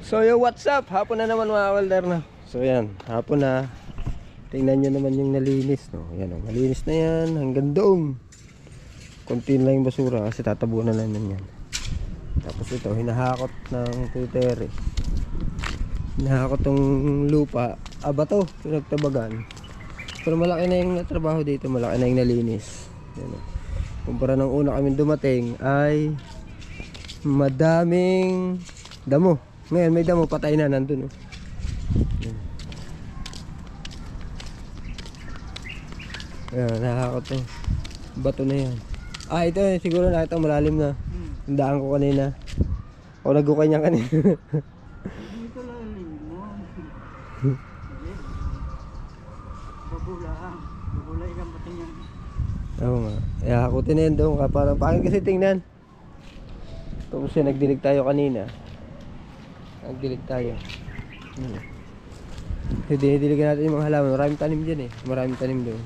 So yo, what's up? Hapon na naman mga welder na. So yan, hapon na. Tingnan nyo naman yung nalinis, no? Yan, oh, malinis na yan hanggang doon. Konti lang yung basura kasi tatabunan namin yan. Tapos ito, hinahakot ng tuteri. Hinahakot tong lupa. Bato, pinagtabagan. Pero malaki na yung natrabaho dito, malaki na yung nalinis. Yan, oh. Kumpara ng una kami dumating ay madaming damo. Ngayon may damo, patay na nandun, oh. Ayan, nakakot to. Bato na yan. Ito siguro nakita malalim na. Tandaan ko kanina. O nagukay niya kanina. Dito lang mo. Babulaan. Babulay kang pati niyan. Oo nga. Hakutin na yan doon. Parang pangit kasi tingnan. Tapos yan, nagdilig tayo kanina. Nagdilig tayo. Dinidiligan natin yung mga halaman. Maraming tanim dyan eh. Maraming tanim doon.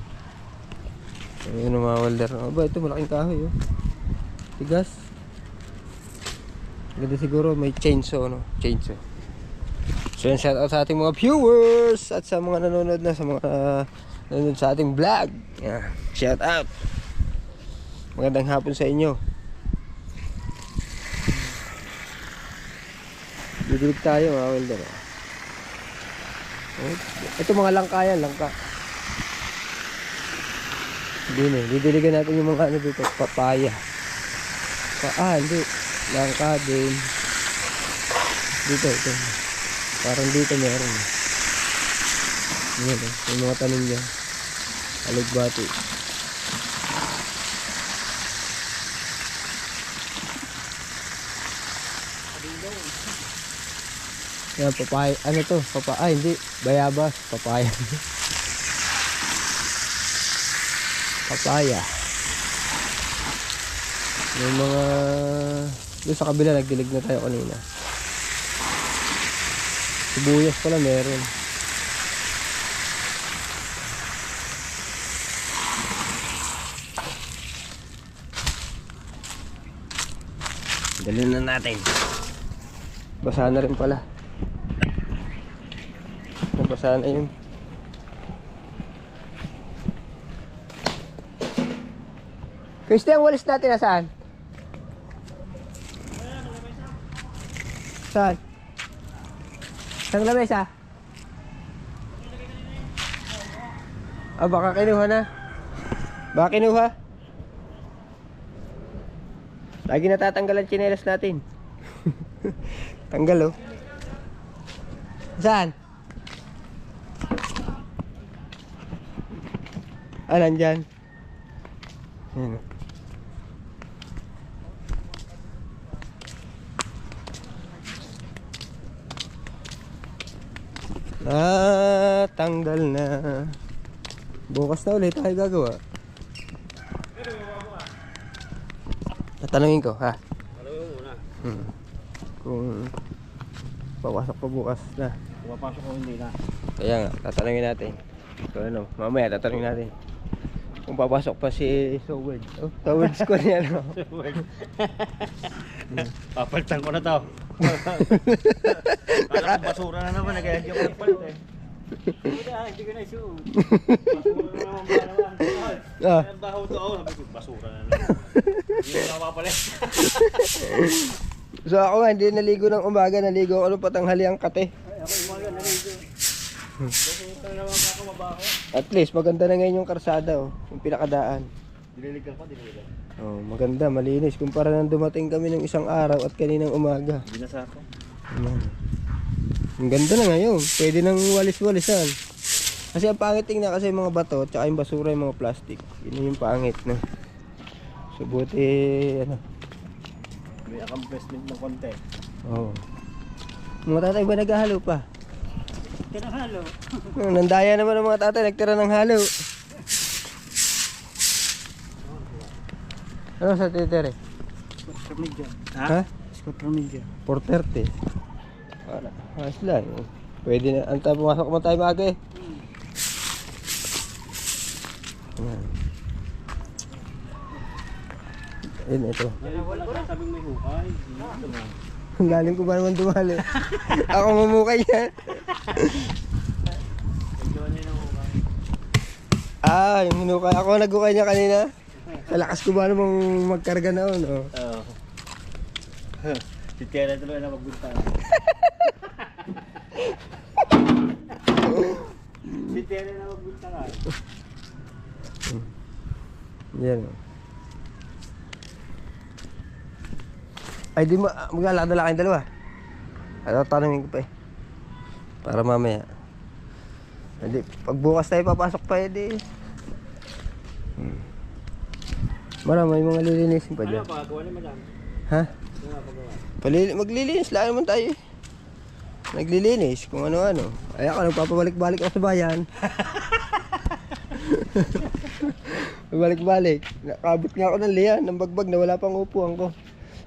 Ayun ang mga welder. Ito malaking kahoy, oh. Tigas. Ganda siguro may chainsaw, no? Chainsaw. So yan, shout out sa ating mga viewers at sa mga nanonood na, sa mga nanonood sa ating vlog. Yeah. Shout out. Magandang hapon sa inyo. Didilig tayo mga welder. Ito mga langka yan, langka. Didiligan natin yung mga ano dito, papaya. Hindi. Langka din. Dito, ito. Parang dito meron. Yan, yung mga tanim dyan. Alugbati. Yan, papaya. Ano to? Papaya. Hindi. Bayabas. Papaya. Papaya. Yung mga doon sa kabila nagdilig na tayo kanina. Sibuyas pala meron. Dalhin na natin. Basa na rin pala. Nabasa na yun. Christian, walis natin nasaan? Saan? Saan lamesa? Baka kinuha na. Baka kinuha. Lagi natatanggal ang tsinelas natin. Tanggal, oh. Saan? Nandyan. Ayan. Tanggal na. Bukas na ulit tayo gagawa. Tatanungin ko, ha? Tanungin muna. Kung papasok ko bukas na. Kung papasok ko hindi na. Kaya nga, tatanungin natin. So ano, mamaya tatanungin natin. Kung papasok pa si Sowed. Sowed squad niya, no? Papalitan ko na to. Kala ko basura na naman, kaya hindi ako nagpalit eh. Hindi ko na isuot. Basura na naman ba naman. Ang baho to, sabi ko, basura na naman. Hindi ko na mapapalit. So ako nga, hindi naligo ng umaga, naligo ako ng patanghali ang kate. Ako umaga naligo. Basura na naman ako mabaho. At least maganda na ngayon yung karsada, oh, yung pinakadaan. Diniligan ko, diniligan. Oh, maganda, malinis kumpara nang dumating kami ng isang araw at kaninang umaga. Binasa ko. Ang ganda na ngayon, pwede nang walis-walisan. Kasi ang pangit tingnan kasi yung mga bato at yung basura, yung mga plastic. Yun yung pangit, no. So buti ano. May accomplishment ng konti. Oo. Mga tatay ba naghahalo pa? Tinahalo. Nandaya naman ang mga tatay, nagtira ng halo. Ano sa titire? Squat media. Ha? Squat media. 4:30. Ayos lang. Pwede na. Anta, pumasok mo tayo maaga eh. Ayan. Ayun, ito. Wala sabing may hukay. Ang galing ko ba naman dumali? Ako mamukay niya. Ah, yung hinukay. Ako nagukay niya kanina. Sa lakas ko ba namang magkarga na on, oh. Oo. Si Tiara tuloy na magbunta. Si Tiara na magbunta ka. Yan, oh. Ay, di mo, maglalakad-la kayong dalawa. Ano, tanongin ko pa eh. Para mamaya. Hindi, pagbukas tayo papasok pa eh, di. Marami, may mga lilinisin pa dyan. Ano pagagawa ni madam? Ha? Ano nga pagagawa? Maglilinis lang naman tayo eh. Naglilinis kung ano-ano. Ay ako, nagpapabalik-balik ako sa bayan. Balik-balik. Nakabot nga ako ng liyan, ng bagbag na wala pang upuan ko.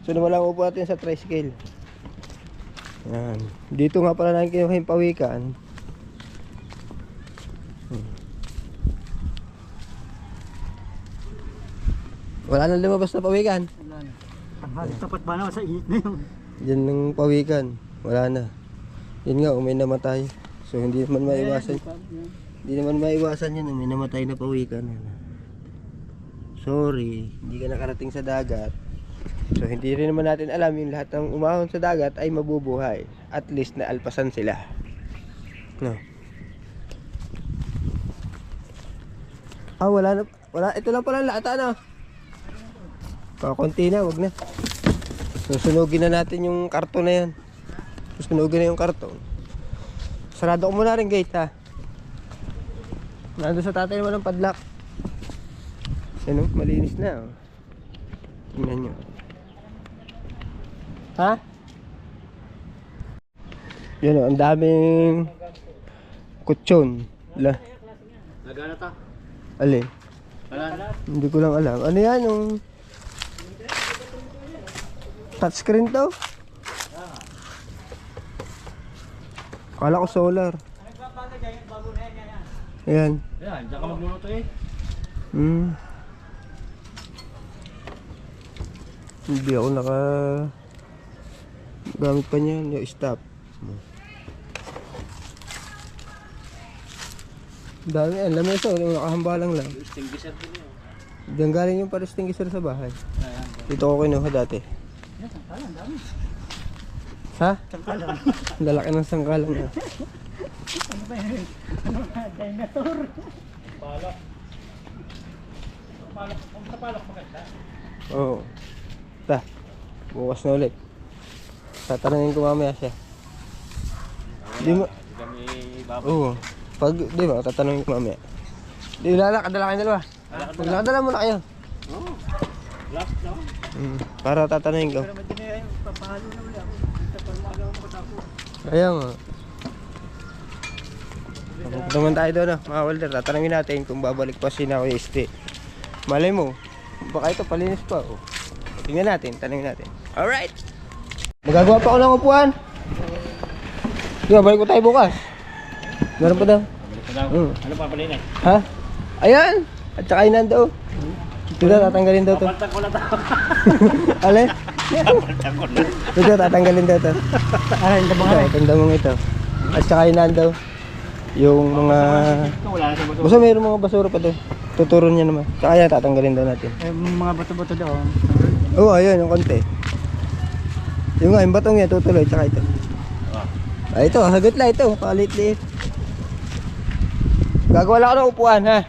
So nawala ang upo natin sa tricycle. Yan. Dito nga pala natin kinuha yung pawikan. Wala nang lumabas na pawikan. Wala na. Tanghali tapat ba naman sa init na yun? Diyan ng pawikan. Wala na. Yun nga, may namatay. So hindi naman maiwasan. Hindi naman maiwasan yun. May namatay na pawikan. Sorry, hindi ka nakarating sa dagat. So hindi rin naman natin alam yung lahat ng umahon sa dagat ay mabubuhay. At least na alpasan sila. No. Ah, wala na. Wala. Ito lang pala lata, no? Kakunti na, wag na. Susunugin na natin yung karton na yan. Susunugin na yung karton. Sarado ko muna rin gate, ha. Nandun sa tatay naman ng padlock. Ano, malinis na, oh. Tingnan nyo. Ha? Yan, oh, ang daming kutsyon. Nagana ta? Ali. Wala. Hindi ko lang alam. Ano yan, yung touchscreen to? Kala ko solar. Ayan. Ayan, diyan ka magluluto eh. Hindi ako gamit pa niyan yung stop. Dami yan, lamesa, nakahambalang lang. Extinguisher din yun. Diyan galing yung para-extinguisher sa bahay. Ayan. Dito ko kinuha dati. Ang dami. Ha? Sangkalan. Ang lalaki ng sangkalang na. Ano ba yun? Ano ba? Dinosaur. Palak. Kung sa palak maganda. Oo. Bukas na ulit. Tatanungin ko mamaya siya. Di mo... Hindi kami baboy. Oo. Pag, di ba, tatanungin ko mamaya. Di lalakad na lang kayong dalawa. Maglakad muna kayo. Oo. Last na. Para tatanungin ko. Pero medyo na yun, papahalo na ulit ako. Sa pagmagawa mo ko. Kaya nga. Pupunta naman tayo doon, mga welder. Tatanungin natin kung babalik pa si Kuya Este. Malay mo, baka ito palinis pa. Oh. Tingnan natin, tanungin natin. Alright! Magagawa pa ako ng upuan. Di ba, balik ko tayo bukas. Meron pa daw. Balik ko daw. Ano pa pala yun eh? Ha? Ayan! At saka yun nando. Dito, tatanggalin daw to. Papaltag ko na daw. Ale? Papaltag ko na. Dito, tatanggalin daw to. Ah, hindi ba nga eh? Ito, mo ito. At saka yun nando. Yung mga... Wala na sa bato. Basta mayroong mga basura pa doon. Tuturo niya naman. Tsaka yan, tatanggalin daw natin. Eh, mga bato-bato daw. Oo, ayun, yung konti. Yung nga, yung batong yan, tutuloy. Tsaka ito. Ay, ito, hagot lang ito. Palit-liit. Gagawa lang ako ng upuan, ha?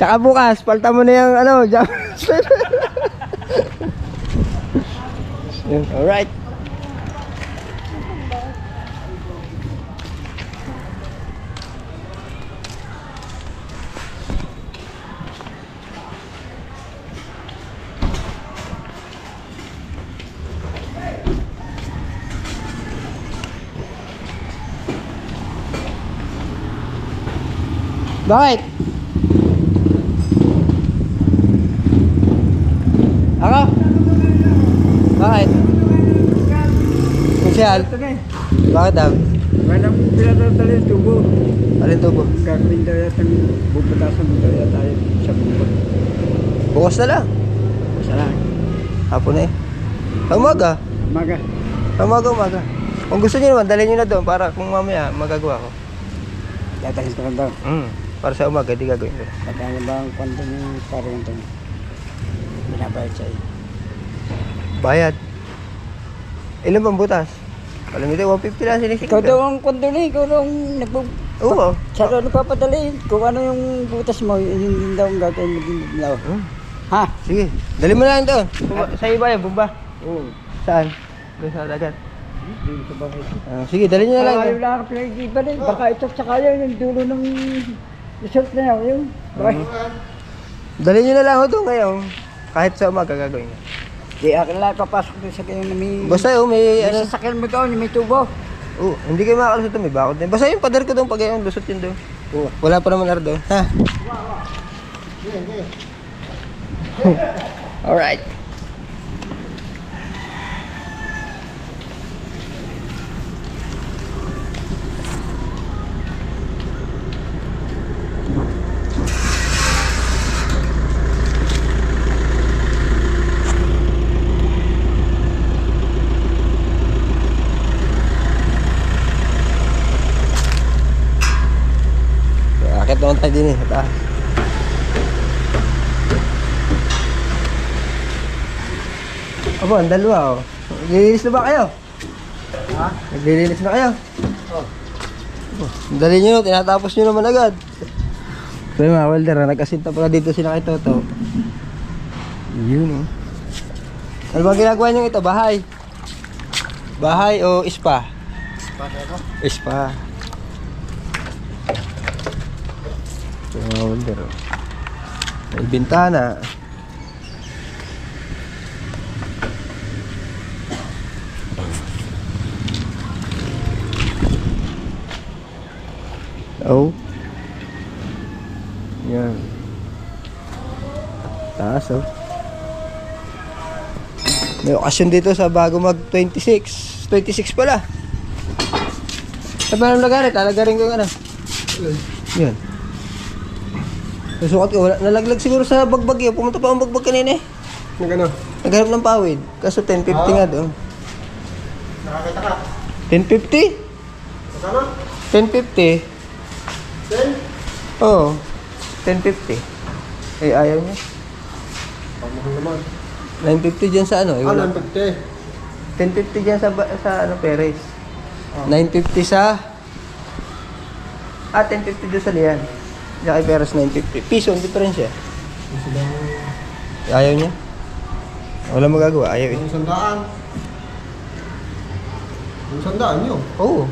Tsaka bukas, palta mo na yung, ano, jam. Alright. Bakit? Ako? Bakit? Kusyal? Bakit daw? Walang pinatatalan yung tubo. Alin tubo? Gagawin daw yata ng bubutasan mo daw yata yun sa bubo. Bukas na lang. Saan? Hapon na eh. Umaga. Maga. Umaga. Kung gusto niyo naman, dalhin niyo na doon para kung mamaya magagawa ko. Dadalhin ko lang daw. Para sa umaga, di gagawin ko. Pagkano ba ang kwento ng parang ito? Binabayad siya eh. Bayad. Ilan bang butas? Alam mo 150 lang sinisig. Ikaw daw ang kwento na, ikaw daw ang Oo. Siya daw nagpapadali. Kung ano yung butas mo, yun daw ang gagawin mo din daw. Ha? Sige, dali mo na lang doon. Sa iba yan, bumba. Oo. Saan? Doon sa dagat. Dito sa bahay. Sige, dali nyo na lang. Ayaw lang ang pinag-iba din. Baka ito tsaka yun, yung dulo ng resort na yun. Dali nyo na lang ho doon ngayon. Kahit sa umaga gagawin nyo. Di akin lang papasok doon sa ganyan na may... Basta yun, may May ano. sasakyan mo doon, yung may tubo. Oo, hindi kayo makakalusot doon, may bakod din. Basta yung pader ko doon pag yung lusot yun doon. Oo. Wala pa naman ardo. Ha? Alright. Akit naman tayo din eh. Taas. Abo, ang dalawa oh. Naglilinis na ba kayo? Ha? Naglilinis na kayo? Oo. Dali nyo, tinatapos nyo naman agad. So yung mga welder, nagkasinta pala dito sila kay Toto. Yun oh. Ano bang ginagawa nyo ito? Bahay? Bahay o spa? Spa na ito? Spa. So yung mga welder oh. May bintana. Oh. Yan. Taas oh. May okasyon dito sa bago mag 26. 26 pala. Sabi naman nagarit, lalagarin ko yung ano. Yan. Nasukat ko, nalaglag siguro sa bagbag yun. Pumunta pa ang bagbag kanina eh. Nagano? Naghanap ng pawid. Kaso 1050 nga doon. Nakakita ka? 1050? Magkano? 1050? 10? Oo. 1050. Eh, ayaw niya. Pamahal naman. 950 dyan sa ano? Eh, wala. 950. 1050 dyan sa ano, Perez. 950 sa... 1050 doon sa Lian. Diyan kay Perez 950. Piso, ang diferensya. Ayaw niya. Wala magagawa, ayaw eh. Yung sandaan. Yung sandaan yun. Oo.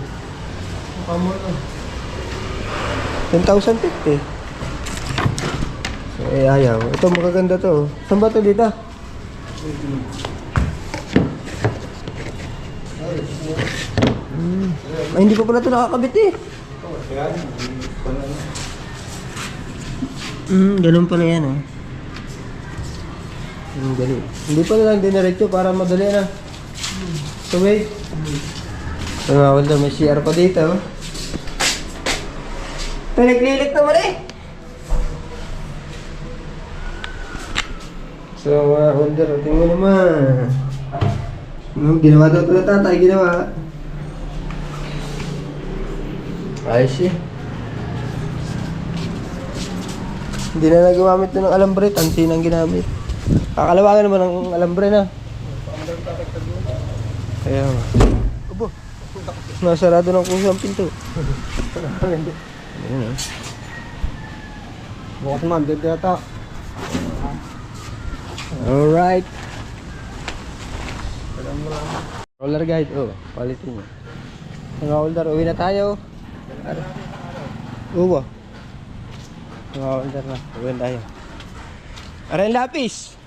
Pamahal na. 10,050. So, eh, ayaw. Ito, magaganda to. Saan ba to dito? Ay, hindi pa pala ito nakakabit eh. Ganun pala yan oh. Dali. Hindi pala lang diniretso para madali na. So wait. Wala, may CR pa dito oh. Pinaglilit naman eh. So mga holder, tingnan mo naman. Ginawa daw ito na tatay, ginawa. Ayos eh. Hindi na nagawamit na ng alambre, tansin ang ginamit. Kakalawagan naman ng alambre na. Kaya nga. Abo, nasarado ng kusa ang pinto. Ayan ah. Bukas man, dito yata. Alright. Roller guide, oh, quality niya. Mga holder, uwi na tayo. Uwa. Mga holder na, uwi na tayo. Ara yung lapis.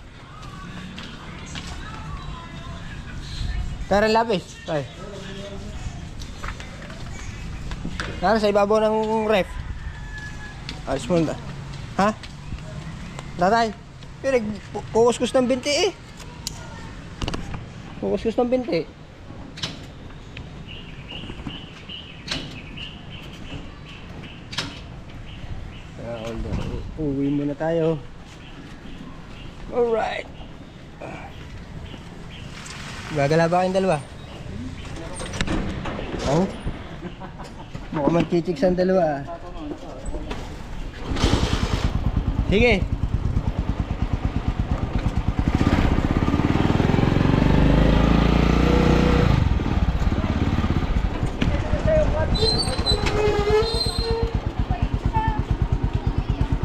Tara yung lapis. Tay. Tara sa ibabaw ng ref. Alis mo na. Ha? Tatay. Pero kukuskus ng binti eh. Kukuskus ng binti. Uwi muna tayo. Alright. Gagala ba kayong dalawa? Oh? Mukhang magchichicks ang dalawa ah. Sige.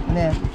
Ano yan?